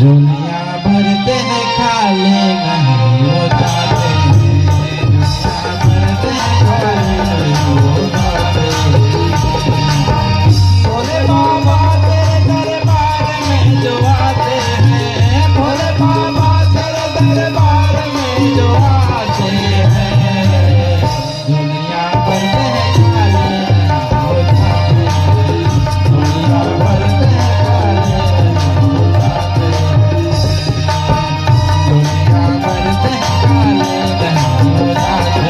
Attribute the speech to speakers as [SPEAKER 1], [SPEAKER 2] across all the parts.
[SPEAKER 1] दुनिया भरते हैं खाली नहीं हो जाते भोले बाबा तेरे दरबार में जो आते हैं भोले बाबा तेरे दरबार में जो आते हैं दुनिया भरते हैं खाली नहीं हो जाते दुनिया भरते हैं खाली नहीं हो जाते दुनिया भरते हैं खाली नहीं हो जाते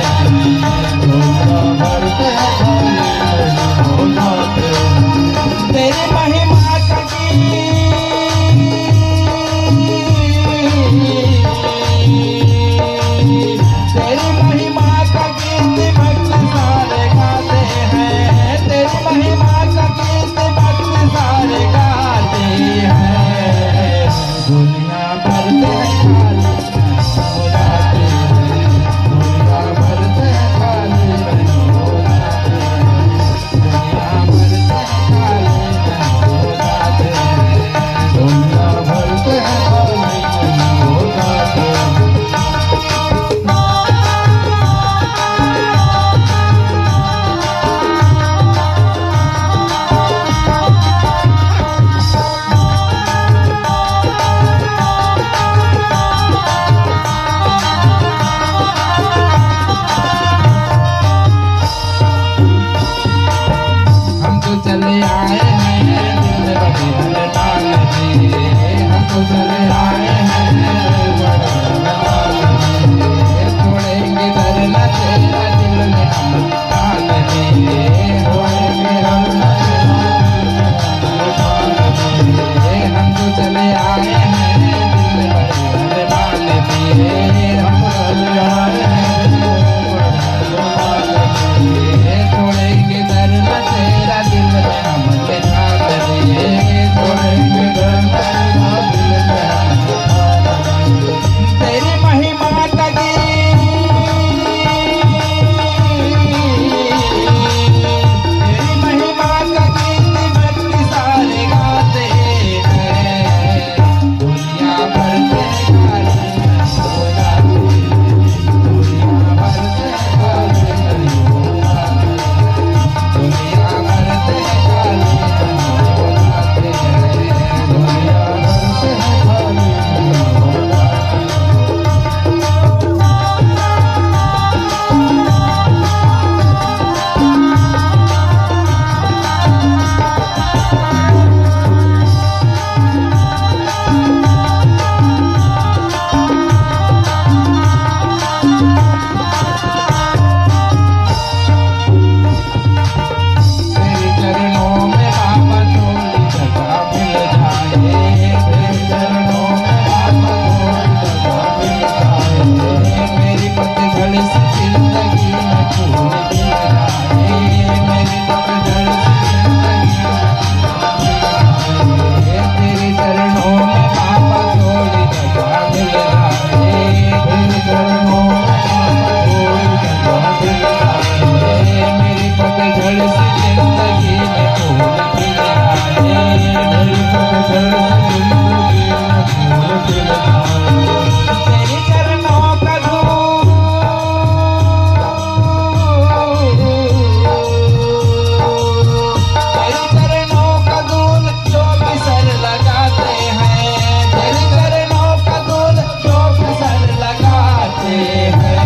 [SPEAKER 1] दुनिया भरते हैं खाली नहीं हो जाते तेरी महिमा की तेरी महिमा का गीत भक्त सारे गाते हैं तेरी महिमा का गीत भक्त सारे गाते हैं दुनिया भरते हैं खाली हो जाते दुनिया भरते हैं खाली नहीं हो जाते दुनिया भरते हैं खाली नहीं हो जाते दुनिया भरते हैं खाली नहीं हो जाते हम तो चले आए हैं दिल में बड़े हलवाल जी हम तो चले आए हैं बड़े हलवाल जी छोड़ेंगे धरना तेरा दिल में हम डाल देंगे छोड़ेंगे धरना तेरा दिल में हम डाल देंगे हम तो चले आए हैं दिल में बड़े हलवाल जी हम तो चले आए हैं दिल में बड़े हलवाल जी छोड़ेंगे धरना तेरा दिल में हम बिठा देंगे छोड़ेंगे धरना तेरा दिल में हम बिठा देंगे तेरी महिमा का तेरी महिमा का गीत भक्त सारे गाते हैं दुनिया भरते हैं खाली नहीं हो जाते दुनिया भरते हैं खाली नहीं हो जाते दुनिया भरते हैं खाली नहीं हो जाते दुनिया भरते हैं खाली नहीं हो जाते तेरे चरणों में बाबा थोड़ी जगह मिल जाए तेरे चरणों में बाबा थोड़ी जगह मिल जाए मेरी पतझड़ सी जिंदगी में फूल खिल जाए मेरी पतझड़ सी जिंदगी में तेरे चरणों में बाबा थोड़ी जगह मिल जाए तेरे चरणों में बाबा थोड़ी जगह मिल जाए मेरी पतझड़ सी जिंदगी में फूल खिल जाए मेरी पतझड़ सी जिंदगी में फूल खिल जाए तेरे चरणों का तेरे चरणों का धूल जो भी सर लगाते हैं तेरे चरणों का धूल जो भी सर लगाते हैं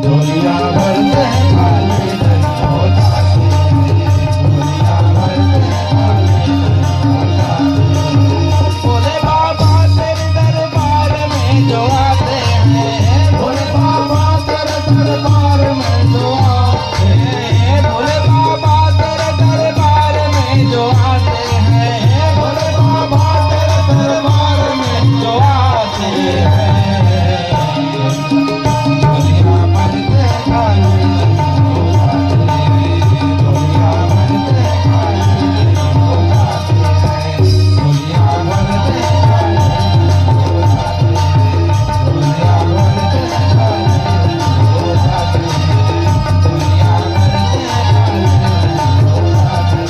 [SPEAKER 1] दुनिया भरते हैं खाली नहीं हो जाते दुनिया भरते हैं खाली नहीं हो जाते भोले बाबा तेरे दरबार में जो आते हैं भोले बाबा तेरे दरबार में जो आते हैं भोले बाबा तेरे दरबार में जो आते हैं भोले बाबा तेरे दरबार में जो आते हैं दुनिया भरते हैं खाली नहीं हो जाते दुनिया भरते हैं खाली नहीं हो जाते दुनिया भरते हैं खाली नहीं हो जाते दुनिया भरते हैं खाली नहीं हो जाते दुनिया भरते हैं खाली नहीं हो जाते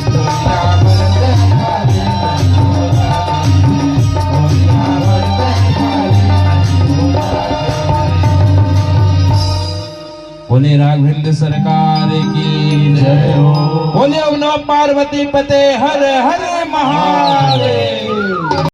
[SPEAKER 1] दुनिया भरते हैं खाली नहीं हो बोले राघवेंद्र सरकार की जय हो। बोले ओम नमः पार्वती पते हर हर महादेव।